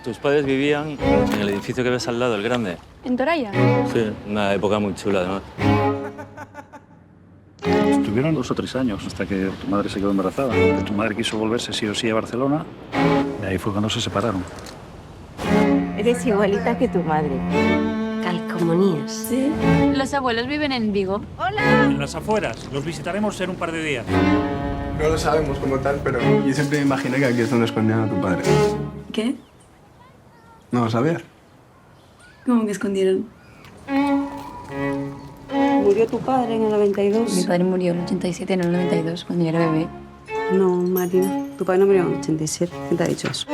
Tus padres vivían en el edificio que ves al lado, el grande. ¿En Toralla? Sí, una época muy chula, además. Estuvieron 2 o 3 años hasta que tu madre se quedó embarazada. Que tu madre quiso volverse sí o sí a Barcelona y ahí fue cuando se separaron. Eres igualita que tu madre. Calcomanías. Sí. Los abuelos viven en Vigo. En las afueras. Los visitaremos en un par de días. No lo sabemos como tal, pero yo siempre me imaginé que aquí es donde escondían a tu padre. ¿Qué? No lo sabías. ¿Cómo que escondieron? ¿Murió tu padre en el 92? Mi padre murió en el 87, no en el 92, cuando yo era bebé. No, Marina. Tu padre no murió en el 87. ¿Quién te ha dicho eso?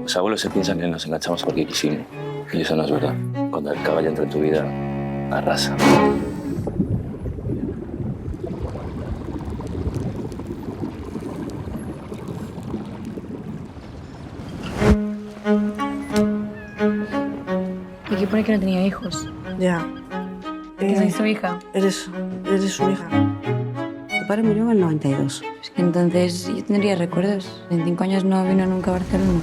Los abuelos se piensan que nos enganchamos porque quisimos. Y eso no es verdad. Cuando el caballo entra en tu vida, arrasa. Y que pone que no tenía hijos. Ya. Que soy su hija. Eres su hija. Tu padre murió en el 92. Es que entonces yo tendría recuerdos. En 5 años no vino nunca a Barcelona.